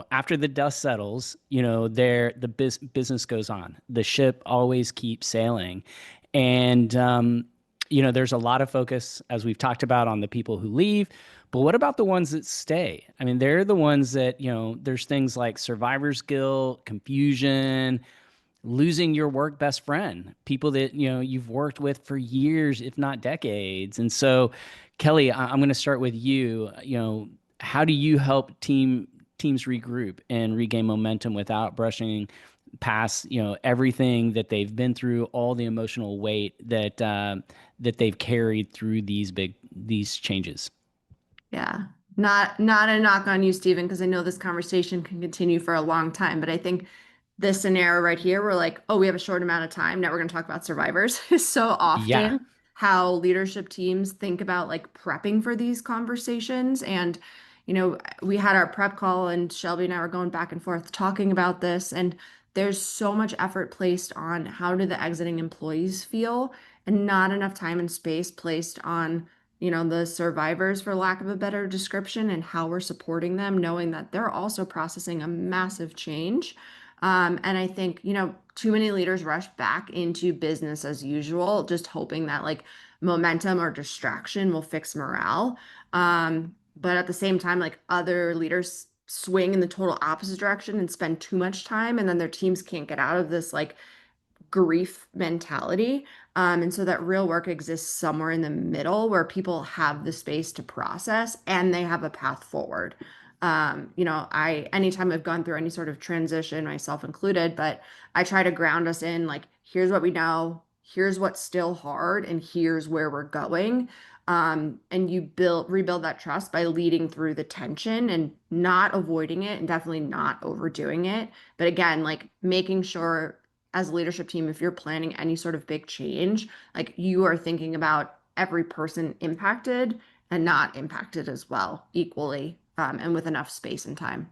after the dust settles, business goes on. The ship always keeps sailing. And there's a lot of focus, as we've talked about, on the people who leave. But what about the ones that stay? I mean, they're the ones that, there's things like survivor's guilt, confusion, losing your work best friend, people that, you've worked with for years, if not decades. And so, Kelly, I'm going to start with you. How do you help teams regroup and regain momentum without brushing past, everything that they've been through, all the emotional weight that they've carried through these changes? Yeah. Not a knock on you, Stephen, because I know this conversation can continue for a long time, but I think this scenario right here, we're like, oh, we have a short amount of time. Now we're going to talk about survivors. is so Yeah. often how leadership teams think about like prepping for these conversations. And, we had our prep call and Shelby and I were going back and forth talking about this. And there's so much effort placed on how do the exiting employees feel, and not enough time and space placed on the survivors, for lack of a better description, and how we're supporting them, knowing that they're also processing a massive change. And I think, too many leaders rush back into business as usual, just hoping that like momentum or distraction will fix morale. But at the same time, like other leaders swing in the total opposite direction and spend too much time, and then their teams can't get out of this like grief mentality. And so that real work exists somewhere in the middle where people have the space to process and they have a path forward. Anytime I've gone through any sort of transition, myself included, but I try to ground us in like, here's what we know, here's what's still hard, and here's where we're going. And you rebuild that trust by leading through the tension and not avoiding it and definitely not overdoing it. But again, like making sure as a leadership team, if you're planning any sort of big change, like you are thinking about every person impacted and not impacted as well equally, and with enough space and time.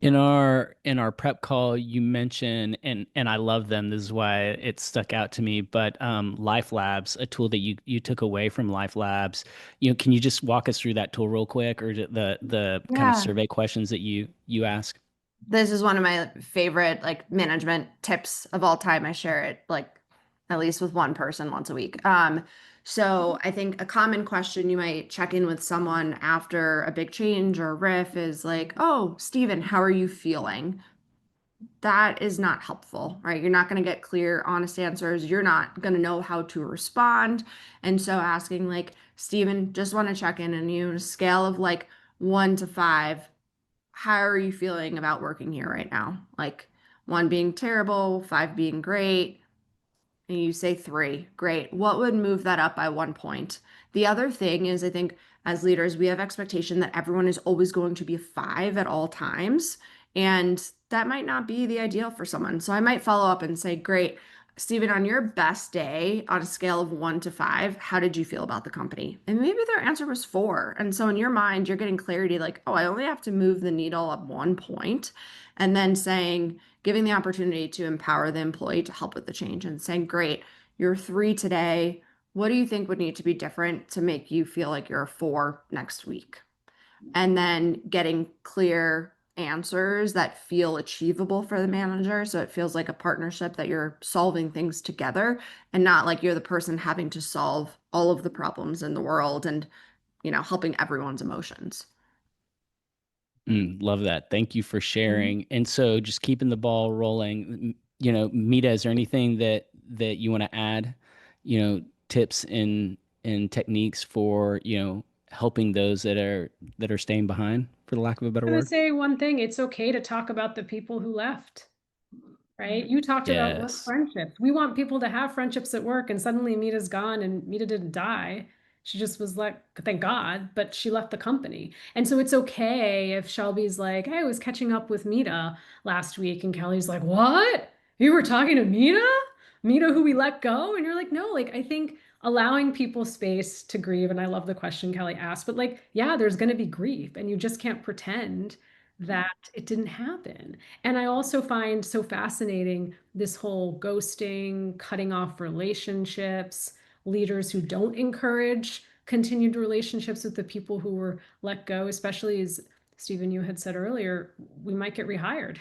In our prep call, you mentioned, and I love them. This is why it stuck out to me. But Life Labs, a tool that you took away from Life Labs, can you just walk us through that tool real quick, or the kind of Yeah. survey questions that you ask? This is one of my favorite like management tips of all time. I share it like at least with one person once a week. So I think a common question you might check in with someone after a big change or riff is like, "Oh, Steven, how are you feeling?" That is not helpful, right? You're not going to get clear, honest answers. You're not going to know how to respond. And so asking like, "Steven, just want to check in on you on a scale of like 1 to 5. How are you feeling about working here right now?" Like 1 being terrible, 5 being great, and you say 3. Great. What would move that up by 1 point? The other thing is, I think as leaders, we have expectation that everyone is always going to be a 5 at all times. And that might not be the ideal for someone. So I might follow up and say, great, Stephen, on your best day on a scale of 1 to 5, how did you feel about the company? And maybe their answer was 4. And so in your mind, you're getting clarity like, oh, I only have to move the needle up 1 point. And then saying, giving the opportunity to empower the employee to help with the change and saying, great, you're 3 today. What do you think would need to be different to make you feel like you're a 4 next week? And then getting clear answers that feel achievable for the manager. So it feels like a partnership that you're solving things together and not like you're the person having to solve all of the problems in the world and, helping everyone's emotions. Love that. Thank you for Mhm. sharing. And so, just keeping the ball rolling. Mita, is there anything that you want to add? Tips and techniques for helping those that are staying behind, for the lack of a better I'm gonna word. say one thing, it's okay to talk about the people who left, right? You talked about work Yes. friendships. We want people to have friendships at work, and suddenly Mita's gone, and Mita didn't die. She just was like, thank God, but she left the company. And so it's okay if Shelby's like, hey, I was catching up with Mita last week, and Kelly's like, what? You were talking to Mita? Mita who we let go? And you're like, no, like I think allowing people space to grieve, and I love the question Kelly asked, but like, yeah, there's gonna be grief, and you just can't pretend that it didn't happen. And I also find so fascinating this whole ghosting, cutting off relationships, leaders who don't encourage continued relationships with the people who were let go, especially as Stephen, you had said earlier, we might get rehired,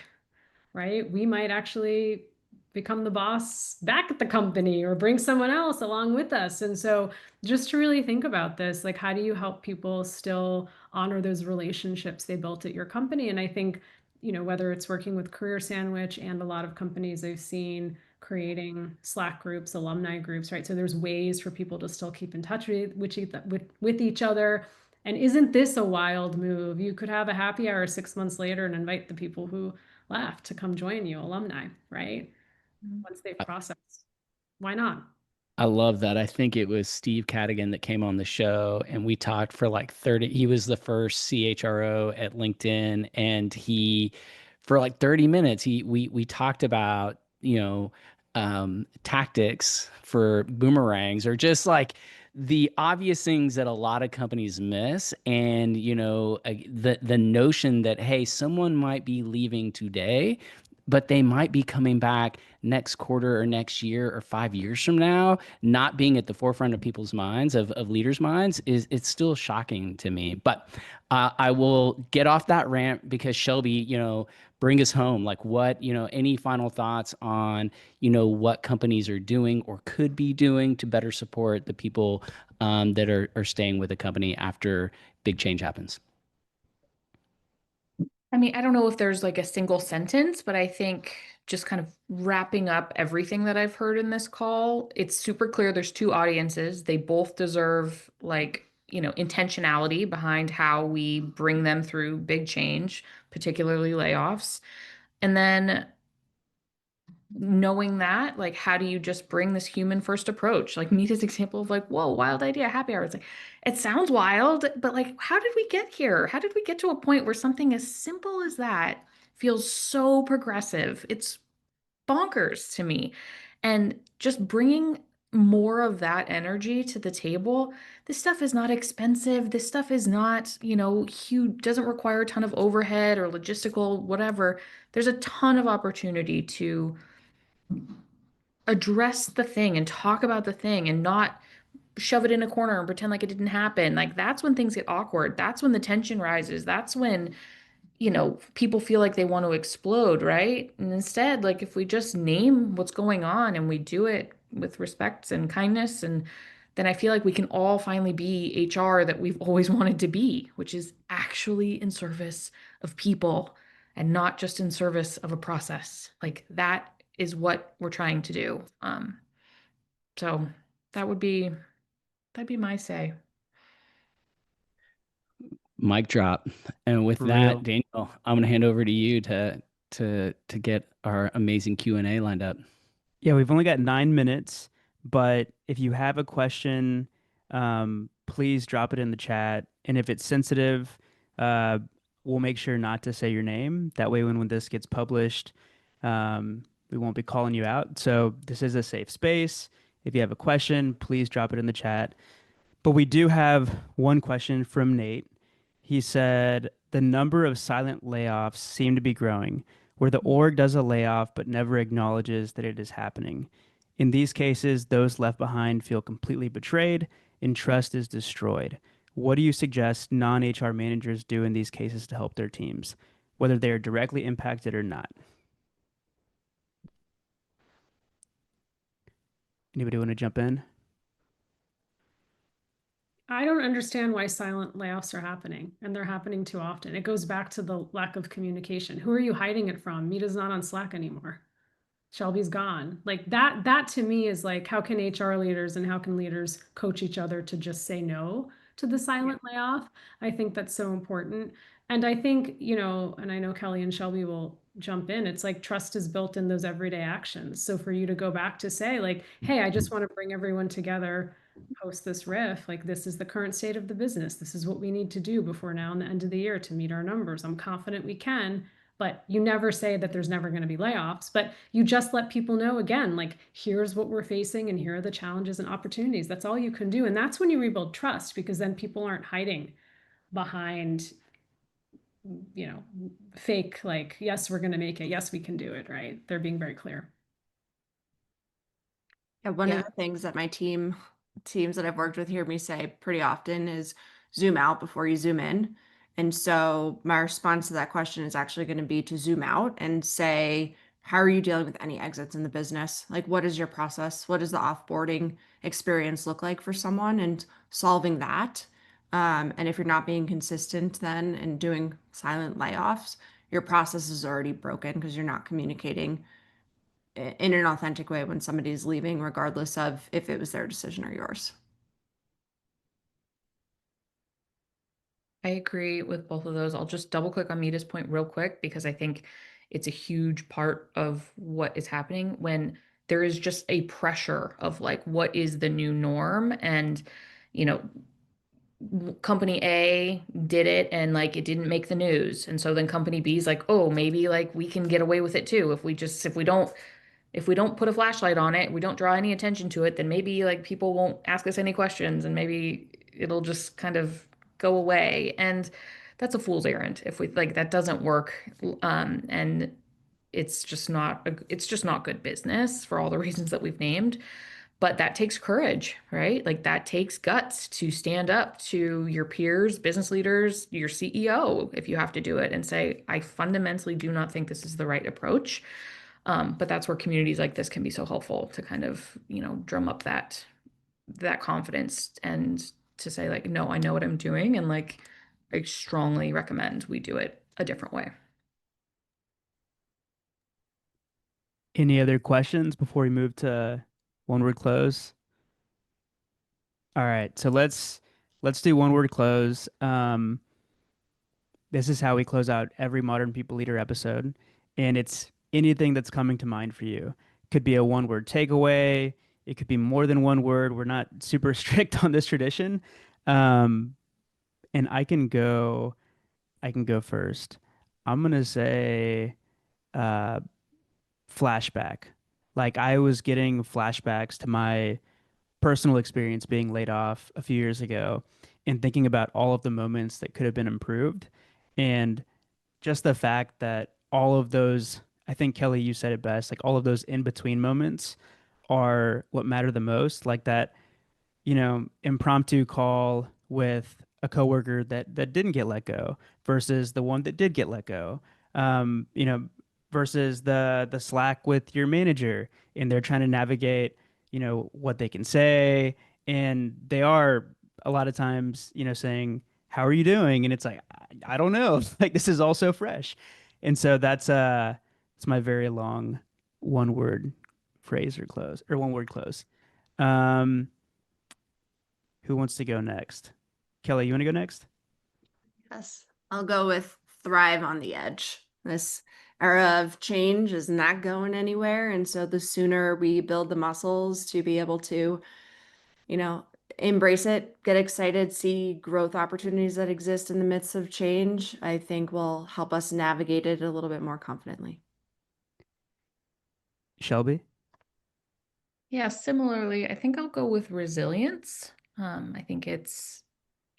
right? We might actually become the boss back at the company or bring someone else along with us. And so just to really think about this, like how do you help people still honor those relationships they built at your company? And I think, whether it's working with Career Sandwich and a lot of companies I've seen creating Slack groups, alumni groups, right? So there's ways for people to still keep in touch with each other. And isn't this a wild move? You could have a happy hour 6 months later and invite the people who left to come join you, alumni, right? Once they've processed. Why not? I love that. I think it was Steve Cadigan that came on the show and we talked for like 30. He was the first CHRO at LinkedIn, and for like 30 minutes, we talked about, tactics for boomerangs, or just like the obvious things that a lot of companies miss. And, the notion that, hey, someone might be leaving today, but they might be coming back next quarter or next year or 5 years from now. Not being at the forefront of people's minds, of leaders' minds, it's still shocking to me. But I will get off that rant because Shelby, bring us home. Like what, any final thoughts on, what companies are doing or could be doing to better support the people that are staying with the company after big change happens? I mean, I don't know if there's like a single sentence, but I think just kind of wrapping up everything that I've heard in this call, it's super clear there's two audiences. They both deserve like, intentionality behind how we bring them through big change, particularly layoffs. And then knowing that, like, how do you just bring this human first approach? Like Mita's example of like, whoa, wild idea, happy hour. It's like, it sounds wild, but like, how did we get here? How did we get to a point where something as simple as that feels so progressive? It's bonkers to me. And just bringing more of that energy to the table. This stuff is not expensive. This stuff is not, huge, doesn't require a ton of overhead or logistical, whatever. There's a ton of opportunity to address the thing and talk about the thing and not shove it in a corner and pretend like it didn't happen. Like that's when things get awkward. That's when the tension rises. That's when, people feel like they want to explode, right? And instead, like if we just name what's going on and we do it with respect and kindness, and then I feel like we can all finally be HR that we've always wanted to be, which is actually in service of people and not just in service of a process. Like that is what we're trying to do. So that would be that'd be my say. Mic drop. And with For that, real. Daniel, I'm gonna hand over to you to get our amazing Q&A lined up. Yeah, we've only got 9 minutes, but if you have a question, please drop it in the chat. And if it's sensitive, uh, we'll make sure not to say your name. That way, when this gets published, we won't be calling you out. So this is a safe space. If you have a question, please drop it in the chat. But we do have one question from Nate. He said, the number of silent layoffs seem to be growing, where the org does a layoff but never acknowledges that it is happening. In these cases, those left behind feel completely betrayed and trust is destroyed. What do you suggest non-HR managers do in these cases to help their teams, whether they are directly impacted or not? Anybody want to jump in? I don't understand why silent layoffs are happening, and they're happening too often. It goes back to the lack of communication. Who are you hiding it from? Mita's not on Slack anymore. Shelby's gone. Like that to me is like, how can HR leaders and how can leaders coach each other to just say no to the silent layoff? I think that's so important. And I think, and I know Kelly and Shelby will jump in. It's like trust is built in those everyday actions. So for you to go back to say like, hey, I just want to bring everyone together post this riff, like this is the current state of the business. This is what we need to do before now and the end of the year to meet our numbers. I'm confident we can. But you never say that there's never going to be layoffs, but you just let people know again, like, here's what we're facing and here are the challenges and opportunities. That's all you can do. And that's when you rebuild trust, because then people aren't hiding behind, fake, like, yes, we're going to make it. Yes, we can do it. Right. They're being very clear. Yeah, one Yeah. of the things that my teams that I've worked with hear me say pretty often is zoom out before you zoom in. And so my response to that question is actually going to be to zoom out and say, how are you dealing with any exits in the business? Like, what is your process? What does the offboarding experience look like for someone, and solving that? And if you're not being consistent then and doing silent layoffs, your process is already broken because you're not communicating in an authentic way when somebody's leaving, regardless of if it was their decision or yours. I agree with both of those. I'll just double click on Mita's point real quick because I think it's a huge part of what is happening when there is just a pressure of like, what is the new norm? And, you know, company A did it and like it didn't make the news. And so then company B is like, oh, maybe like we can get away with it too. If we don't put a flashlight on it, we don't draw any attention to it, then maybe like people won't ask us any questions and maybe it'll just kind of go away. And that's a fool's errand if we like that doesn't work. And it's just not good business for all the reasons that we've named. But that takes courage, right? Like that takes guts to stand up to your peers, business leaders, your CEO, if you have to do it and say, I fundamentally do not think this is the right approach. But that's where communities like this can be so helpful to kind of, drum up that confidence and to say like, no, I know what I'm doing. And like, I strongly recommend we do it a different way. Any other questions before we move to one word close? All right, so let's do one word close. This is how we close out every Modern People Leader episode, and it's anything that's coming to mind for you. Could be a one word takeaway. It could be more than one word. We're not super strict on this tradition. Um, and I can go first. I'm gonna say uh, flashback. Like I was getting flashbacks to my personal experience being laid off a few years ago and thinking about all of the moments that could have been improved. And just the fact that all of those, I think Kelly, you said it best, like all of those in between moments are what matter the most. Like that, impromptu call with a coworker that didn't get let go versus the one that did get let go. Um, you know, versus the Slack with your manager and they're trying to navigate, what they can say and they are a lot of times, saying, "How are you doing?" And it's like, I don't know. Like this is all so fresh. And so it's my very long one word phrase or close or one word close. Um, who wants to go next? Kelly, you want to go next? Yes, I'll go with thrive on the edge. This era of change is not going anywhere. And so the sooner we build the muscles to be able to, you know, embrace it, get excited, see growth opportunities that exist in the midst of change, I think will help us navigate it a little bit more confidently. Shelby? Yeah, similarly, I think I'll go with resilience. I think it's,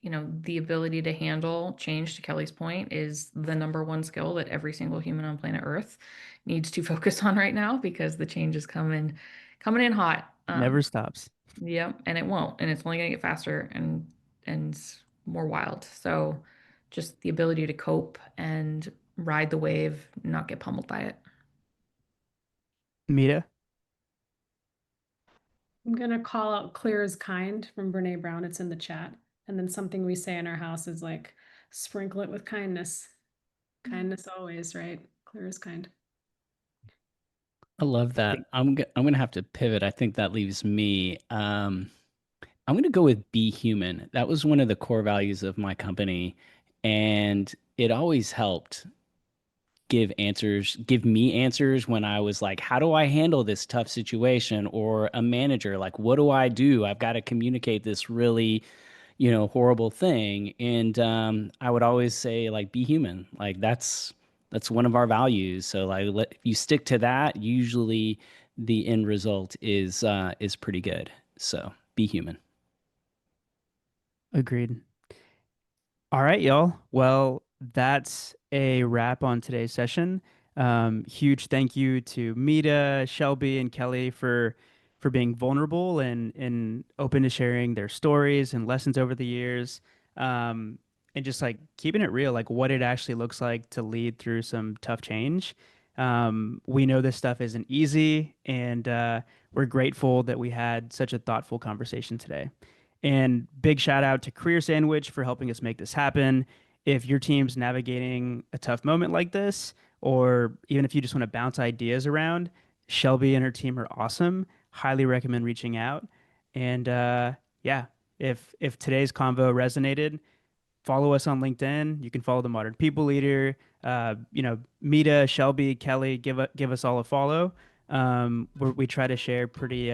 the ability to handle change, to Kelly's point, is the number one skill that every single human on planet Earth needs to focus on right now because the change is coming in hot. Never stops. Yeah, and it won't, and it's only gonna get faster and more wild. So just the ability to cope and ride the wave, not get pummeled by it. Mita? I'm gonna call out clear as kind from Brene Brown. It's in the chat. And then something we say in our house is like, sprinkle it with kindness. Kindness always, right? Clear as kind. I love that. I'm gonna have to pivot. I think that leaves me. I'm gonna go with be human. That was one of the core values of my company, and it always helped give me answers when I was like, how do I handle this tough situation? Or a manager, like, what do I do? I've got to communicate this really, horrible thing. And I would always say, like, be human. Like that's one of our values. So like if you stick to that, usually the end result is pretty good. So be human. Agreed. All right, y'all. Well, that's a wrap on today's session. Huge thank you to Mita, Shelby, and Kelly for being vulnerable and open to sharing their stories and lessons over the years. And just like keeping it real, like what it actually looks like to lead through some tough change. We know this stuff isn't easy, and we're grateful that we had such a thoughtful conversation today. And big shout out to Career Sandwich for helping us make this happen. If your team's navigating a tough moment like this, or even if you just want to bounce ideas around, Shelby and her team are awesome. Highly recommend reaching out. And yeah, if today's convo resonated, follow us on LinkedIn. You can follow the Modern People Leader. Mita, Shelby, Kelly, give us all a follow. We try to share pretty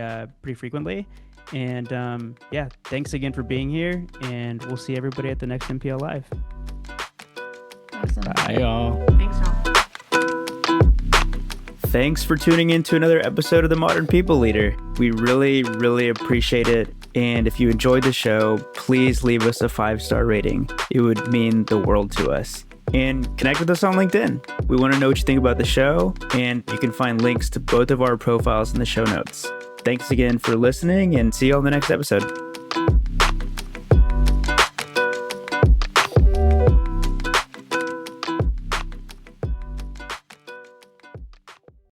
frequently. And yeah, thanks again for being here, and we'll see everybody at the next MPL Live. Awesome. Bye, y'all. Thanks, y'all. Thanks for tuning in to another episode of the Modern People Leader. We really, really appreciate it. And if you enjoyed the show, please leave us a 5-star rating. It would mean the world to us. And connect with us on LinkedIn. We want to know what you think about the show, and you can find links to both of our profiles in the show notes. Thanks again for listening, and see you on the next episode.